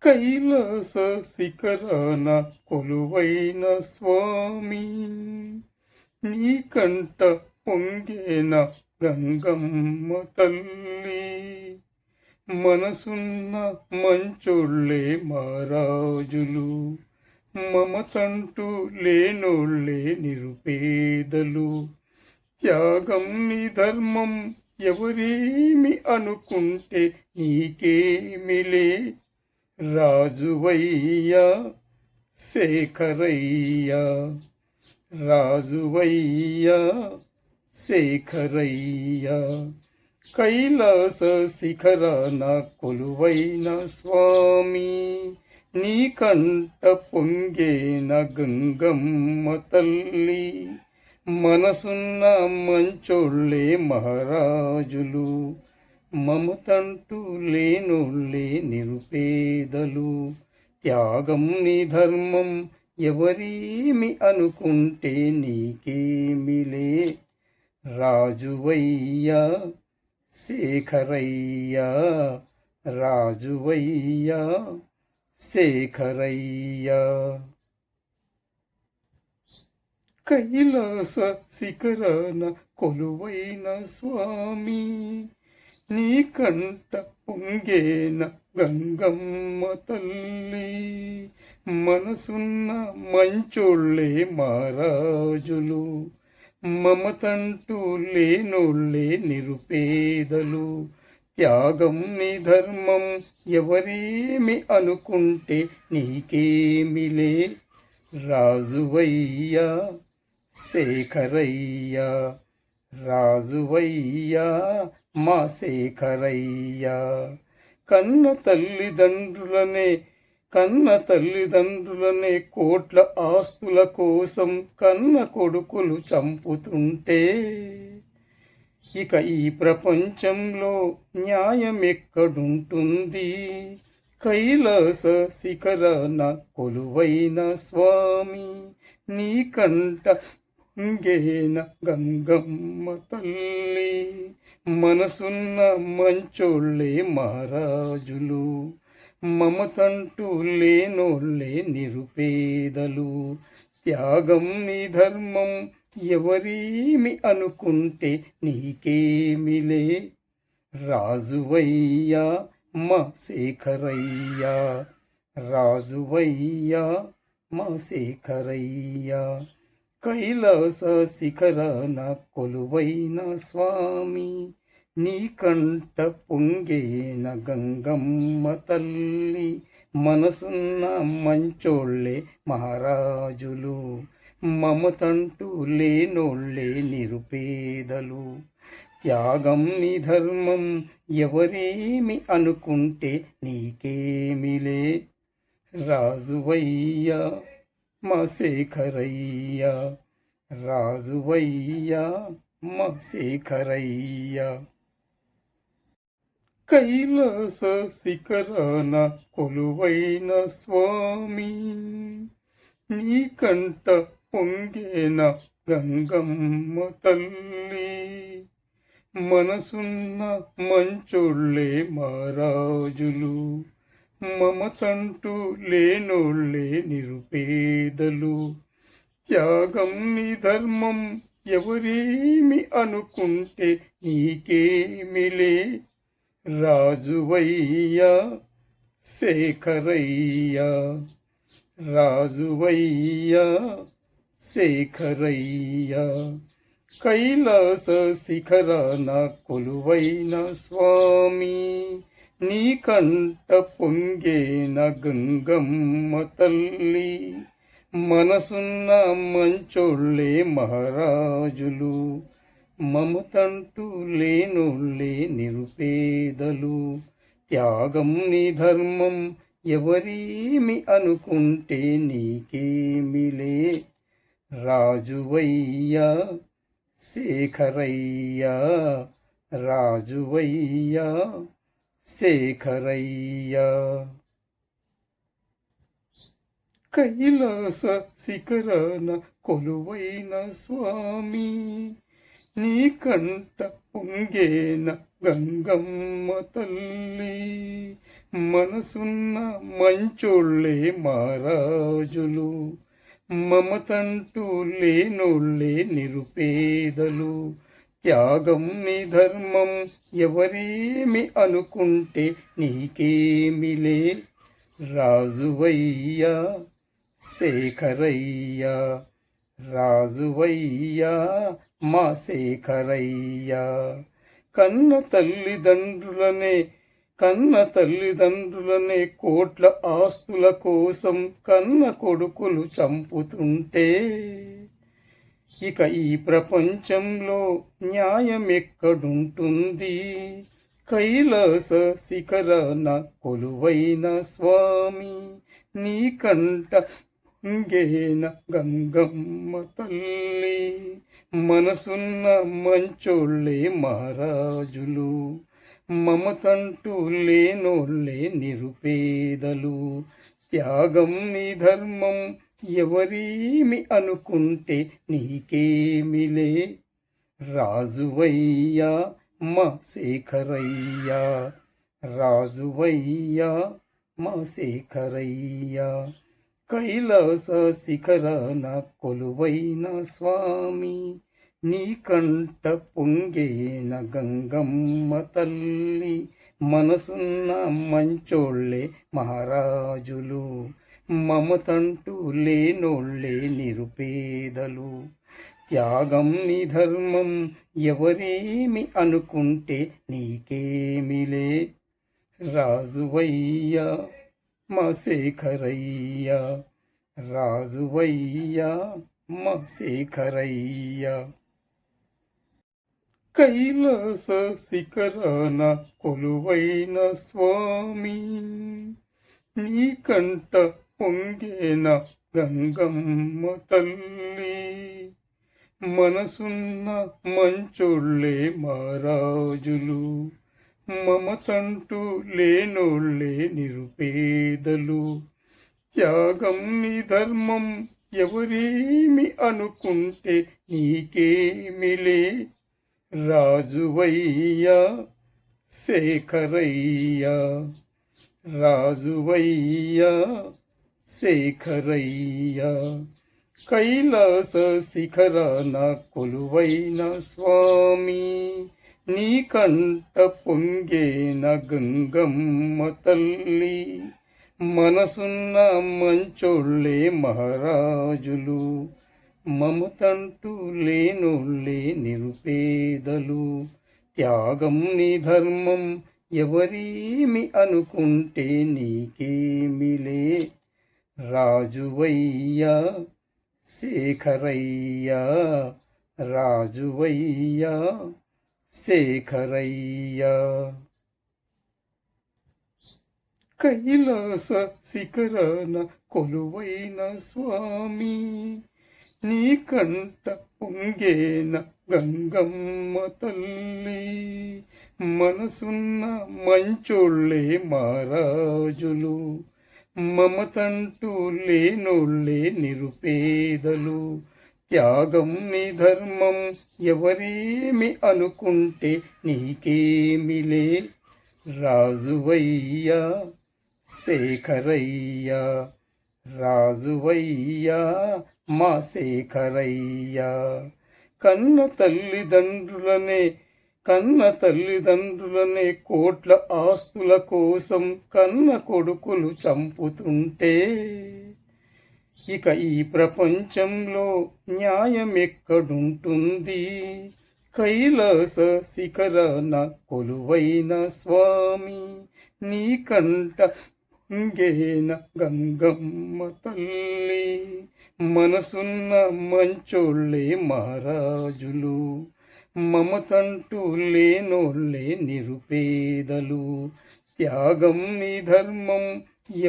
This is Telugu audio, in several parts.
కైలాస శిఖరాన కొలువైన స్వామి, నీ కంట పొంగేన గంగమ్మ తల్లి. మనసున్న మంచోళ్ళే మహారాజులు, మమతంటూ లేనోళ్ళే నిరుపేదలు. త్యాగం నీ ధర్మం ఎవరేమి అనుకుంటే నీకేమిలే. రాజువయ్యా శేఖరయ్యా, రాజువయ్యా శేఖరయ్యా. కైలాస శిఖరాన కొలువైన స్వామి, నీ కంట పొంగేన గంగమ్మ తల్లి. మనసున్న మంచోళ్ళే మహారాజులు, మమతంటూ లేనోళ్ళే నిరుపేదలు. త్యాగం నీ ధర్మం ఎవరేమి అనుకుంటే నీకేమిలే. రాజువయ్యా శేఖరయ్యా, రాజువయ్యా శేఖరయ్యా. కైలాస శిఖరాన కొలువైన స్వామి, నీ కంట పొంగేన గంగమ్మ తల్లి. మనసున్న మంచోళ్ళే మహారాజులు, మమతంటూ లేనోళ్ళే నిరుపేదలు. త్యాగం నీ ధర్మం ఎవరేమి అనుకుంటే నీకేమిలే. రాజువయ్యా శేఖరయ్యా, రాజువయ్యా మా శేఖరయ్యా. కన్న తల్లిదండ్రులనే కోట్ల ఆస్తుల కోసం కన్న కొడుకులు చంపుతుంటే, ఇక ఈ ప్రపంచంలో న్యాయం ఎక్కడుంటుంది. కైలాస శిఖరాన కొలువైన స్వామి, నీ కంట పొంగేన గంగమ్మ తల్లి. మనసున్న మంచోళ్ళే మహారాజులు, మమతంటూ లేనోళ్ళే నిరుపేదలు. త్యాగం నీ ధర్మం ఎవరేమి అనుకుంటే నీకేమిలే. రాజువయ్యా మా శేఖరయ్యా, రాజువయ్యా మా శేఖరయ్యా. కైలాస శిఖరాన కొలువైన స్వామి, నీ కంట పొంగేన గంగమ్మ తల్లి. మనసున్న మంచోళ్ళే మహారాజులు, మమతంటూ లేనోళ్ళే నిరుపేదలు. త్యాగం నీ ధర్మం ఎవరేమి అనుకుంటే నీకేమిలే. రాజువయ్యా మా శేఖరయ్యా, రాజువయ్యా మా శేఖరయ్యా. కైలాస శిఖరాన కొలువైన స్వామి, నీ కంట పొంగేన గంగమ్మ తల్లి. మనసున్న మంచోళ్ళే మహారాజులు, మమతంటూ లేనోళ్ళే నిరుపేదలు. త్యాగం నీ ధర్మం ఎవరేమి అనుకుంటే నీకేమిలే. రాజువయ్యా శేఖరయ్యా, రాజువయ్యా శేఖరయ్యా. కైలాస శిఖరాన కొలువైన స్వామి, నీ కంట పొంగేన గంగమ్మ తల్లి. మనసున్న మంచోళ్ళే మహారాజులు, మమతంటూ లేనోళ్ళే నిరుపేదలు. త్యాగం నీ ధర్మం ఎవరేమి అనుకుంటే నీకేమిలే. రాజువయ్యా శేఖరయ్యా, రాజువయ్యా శేఖరయ్యా. కైలాస శిఖరాన కొలువైన స్వామి, నీ కంట పొంగేన గంగమ్మ తల్లి. మనసున్న మంచోళ్ళే మహారాజులు, మమతంటూ లేనోళ్ళే నిరుపేదలు. త్యాగం నీ ధర్మం ఎవరేమి అనుకుంటే నీకేమిలే. రాజువయ్యా శేఖరయ్యా, రాజువయ్యా మా శేఖరయ్యా. కన్న తల్లిదండ్రులనే కోట్ల ఆస్తుల కోసం కన్న కొడుకులు చంపుతుంటే, ఇక ఈ ప్రపంచంలో న్యాయం ఎక్కడుంటుంది? కైలాస శిఖరాన కొలువైన స్వామి, నీకంట పొంగేన గంగమ్మ తల్లి. మనసున్న మంచోళ్ళే మహారాజులు, మమతంటూ లేనోళ్ళే నిరుపేదలు. త్యాగం నీ ధర్మం ఎవరేమి అనుకుంటే నీకేమిలే. రాజువయ్యా మా శేఖరయ్యా, రాజువయ్యా మా శేఖరయ్యా. కైలాస శిఖరాన కొలువైన స్వామి, నీకంట పొంగేన గంగమ్మ తల్లి. మనసున్న మంచోళ్ళే మహారాజులు, మమతంటూ లేనోళ్ళే నిరుపేదలు. త్యాగం నీ ధర్మం ఎవరేమి అనుకుంటే నీకేమిలే. రాజువయ్యా మా శేఖరయ్యా, రాజువయ్యా మా శేఖరయ్యా. కైలాస శిఖరాన కొలువైన స్వామి, నీకంట పొంగేన గంగమ్మ తల్లి. మనసున్న మంచోళ్ళే మహారాజులు, మమతంటూ లేనోళ్ళే నిరుపేదలు. త్యాగం నీ ధర్మం ఎవరేమి అనుకుంటే నీకేమిలే. రాజువయ్యా శేఖరయ్యా, రాజువయ్యా శేఖరయ్యా. కైలాస శిఖరాన కొలువైన స్వామి, నీకంట పొంగేన గంగమ్మ తల్లి. మనసున్న మంచోళ్ళే మహారాజులు, మమతంటూ లేనోళ్ళే నిరుపేదలు. త్యాగం నీ ధర్మం ఎవరేమి అనుకుంటే నీకేమిలే. రాజువయ్యా శేఖరయ్యా, రాజువయ్యా శేఖరయ్యా. కైలాస శిఖరాన కొలువైన స్వామి, నీకంట పొంగేన గంగమ్మ తల్లి. మనసున్న మంచోళ్ళే మహారాజులు, మమతంటూ లేనోళ్ళే నిరుపేదలు. త్యాగం నీ ధర్మం ఎవరేమి అనుకుంటే నీకేమిలే. రాజువయ్యా శేఖరయ్యా, రాజువయ్యా మా శేఖరయ్యా. కన్న తల్లిదండ్రులనే కోట్ల ఆస్తుల కోసం కన్న కొడుకులు చంపుతుంటే, ఇక ఈ ప్రపంచంలో న్యాయం ఎక్కడుంటుంది? కైలాస శిఖరాన కొలువైన స్వామి, నీకంట పొంగేన గంగమ్మ తల్లి. మనసున్న మంచోళ్ళే మహారాజులు, మమతంటూ లేనోళ్ళే నిరుపేదలు. త్యాగం నీ ధర్మం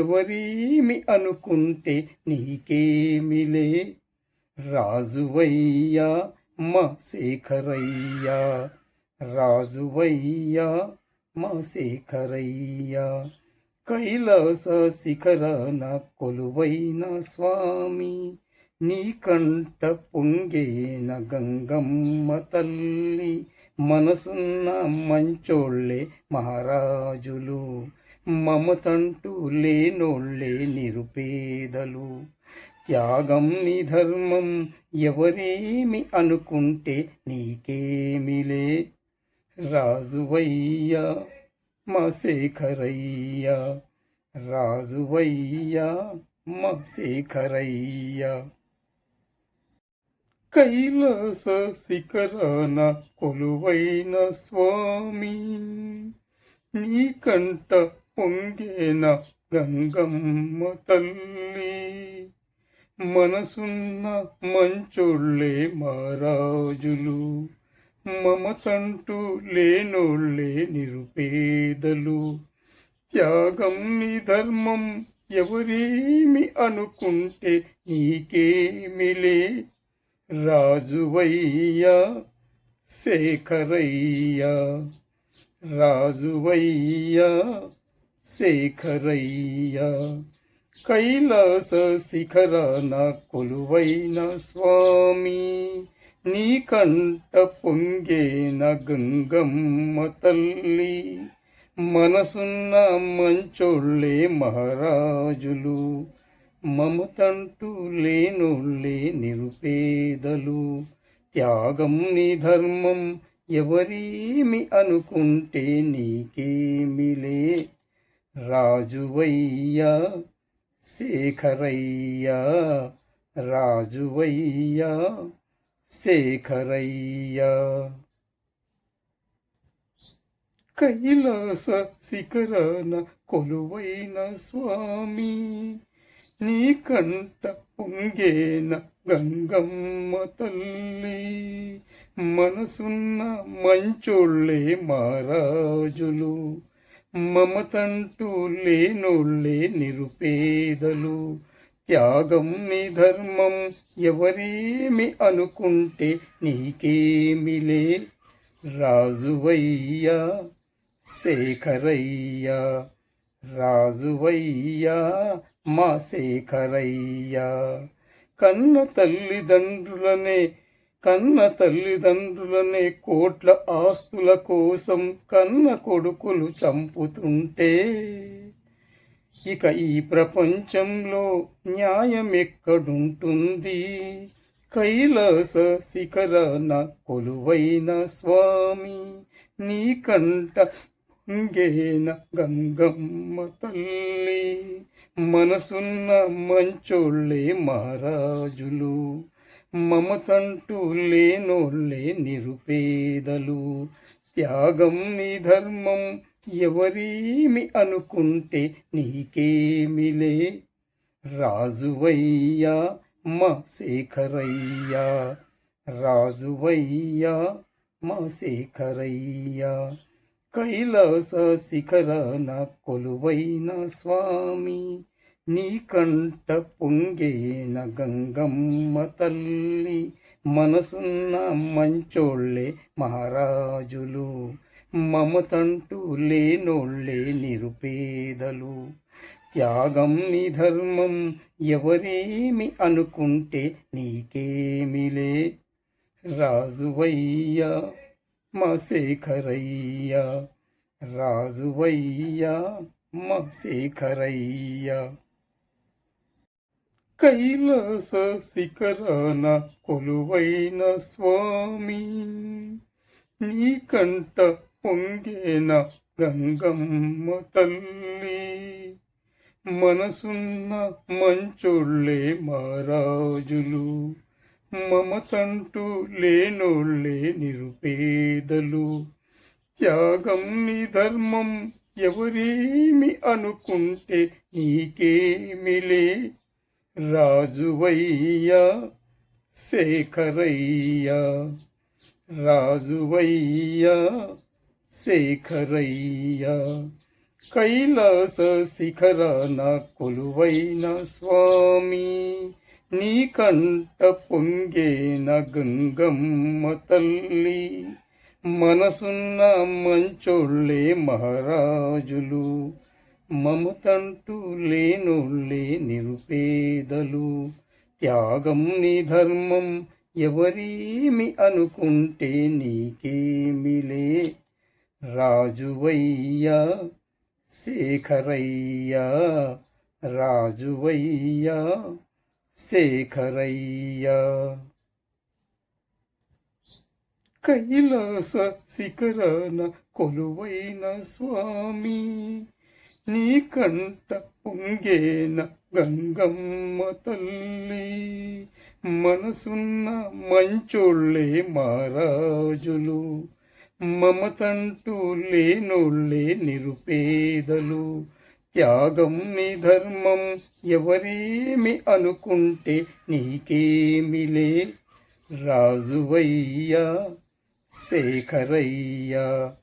ఎవరేమి అనుకుంటే నీకేమిలే. రాజువయ్యా మా శేఖరయ్యా, రాజువయ్యా మా శేఖరయ్యా. కైలాస శిఖరాన కొలువైన స్వామి, నీకంట పొంగేన గంగమ్మ తల్లి. మనసున్న మంచోళ్ళే మహారాజులు, మమతంటూ లేనోళ్ళే నిరుపేదలు. త్యాగం నీ ధర్మం ఎవరేమి అనుకుంటే నీకేమిలే. రాజువయ్యా మా శేఖరయ్యా, రాజువయ్యా మా శేఖరయ్యా. కైలాస శిఖరాన కొలువైన స్వామి, నీ కంట పొంగేన గంగమ్మ తల్లి. మనసున్న మంచోళ్ళే మహారాజులు, మమతంటూ లేనోళ్ళే నిరుపేదలు. త్యాగం నీ ధర్మం ఎవరేమి అనుకుంటే నీకేమిలే. రాజువయ్యా శేఖరయ్యా, రాజువయ్యా శేఖరయ్యా. కైలాస శిఖరాన కొలువైన స్వామి, నీ కంట పొంగేన గంగమ్మ తల్లి. మనసున్న మంచోళ్ళే మహారాజులు, మమతంటూ లేనోళ్ళే నిరుపేదలు. త్యాగం నీ ధర్మం ఎవరేమి అనుకుంటే నీకేమిలే. రాజువయ్యా శేఖరయ్యా, రాజువయ్యా శేఖరయ్యా. కైలాస శిఖరాన కొలువైన స్వామి, నీ కంట పొంగేన గంగమ్మ తల్లి. మనసున్న మంచోళ్ళే మహారాజులు, మమతంటూ లేనోళ్ళే నిరుపేదలు. త్యాగం నీ ధర్మం ఎవరేమి అనుకుంటే నీకేమిలే. రాజువయ్యా శేఖరయ్యా, రాజువయ్యా మా శేఖరయ్యా. కన్న తల్లిదండ్రులనే కోట్ల ఆస్తుల కోసం కన్న కొడుకులు చంపుతుంటే, ఇక ఈ ప్రపంచంలో న్యాయం ఎక్కడుంటుంది. కైలాస శిఖరాన కొలువైన స్వామి, నీ కంట పొంగేన గంగమ్మ తల్లి. మనసున్న మంచోళ్ళే మహారాజులు, మమతంటూ లేనోళ్ళే నిరుపేదలు. త్యాగం నీ ధర్మం ఎవరేమి అనుకుంటే నీకేమిలే. రాజువయ్యా మా శేఖరయ్యా, రాజువయ్యా మా శేఖరయ్యా. కైలాస శిఖరాన కొలువైన స్వామి, నీ కంట పొంగేన గంగమ్మ తల్లి. మనసున్న మంచోళ్ళే మహారాజులు, మమతంటూ లేనోళ్ళే నిరుపేదలు. త్యాగం నీ ధర్మం ఎవరేమి అనుకుంటే నీకేమిలే. రాజువయ్యా మా శేఖరయ్యా, రాజువయ్యా మా శేఖరయ్యా. కైలాస శిఖరాన కొలువైన స్వామి, నీ కంట పొంగేన గంగమ్మ తల్లి. మనసున్న మంచోళ్ళే మహారాజులు, మమతంటూ లేనోళ్ళే నిరుపేదలు. త్యాగం నీ ధర్మం ఎవరేమి అనుకుంటే నీకేమిలే. రాజువయ్యా శేఖరయ్యా, రాజువయ్యా శేఖరయ్యా. కైలాస శిఖరాన కొలువైన స్వామి, నీ కంట పొంగేన గంగమ్మ తల్లి. మనసున్న మంచోళ్ళే మహారాజులు, మమతంటూ లేనోళ్ళే నిరుపేదలు. త్యాగం నీ ధర్మం ఎవరేమి అనుకుంటే నీకేమిలే. రాజువయ్యా శేఖరయ్యా రాజువయ్యా శేఖరయ్యా. కైలాస శిఖరాన కొలువైన స్వామి నీ కంట పొంగేన గంగమ్మ తల్లి. మనసున్న మంచోళ్ళే మహారాజులు, మమతంటూ లేనోళ్ళే నిరుపేదలు. త్యాగం నీ ధర్మం ఎవరేమి అనుకుంటే నీకేమిలే. రాజువయ్యా శేఖరయ్యా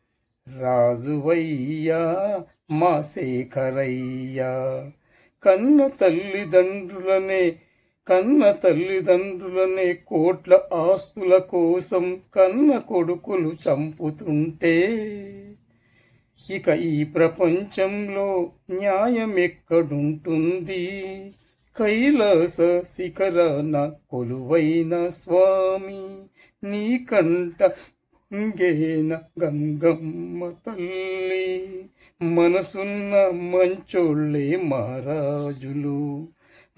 రాజువయ్యా మా శేఖరయ్యా. కన్న తల్లిదండ్రులనే కోట్ల ఆస్తుల కోసం కన్న కొడుకులు చంపుతుంటే ఇక ఈ ప్రపంచంలో న్యాయం ఎక్కడుంటుంది. కైలాస శిఖరాన కొలువైన స్వామి నీ కంట పొంగేన గంగమ్మ తల్లి. మనసున్న మంచోళ్ళే మహారాజులు,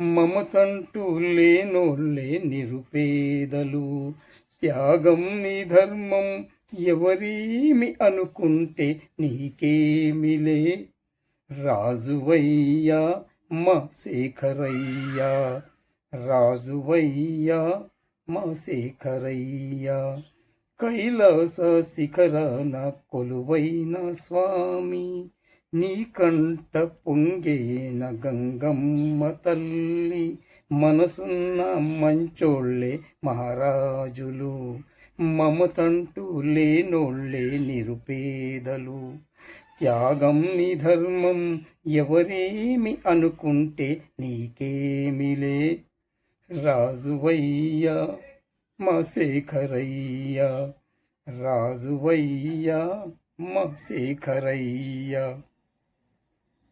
మమతంటూ లేనోళ్ళే నిరుపేదలు. త్యాగం నీ ధర్మం ఎవరేమి అనుకుంటే నీకేమిలే. రాజువయ్యా మా శేఖరయ్యా రాజువయ్యా మా శేఖరయ్యా. కైలాస శిఖరాన కొలువైన స్వామి నీ కంట పొంగేన గంగమ్మ తల్లి. మనసున్న మంచోళ్ళే మహారాజులు, మమతంటూ లేనోళ్ళే నిరుపేదలు. త్యాగం నీ ధర్మం ఎవరేమి అనుకుంటే నీకేమిలే. రాజువయ్యా మా శేఖరయ్యా రాజువయ్యా మా శేఖరయ్యా.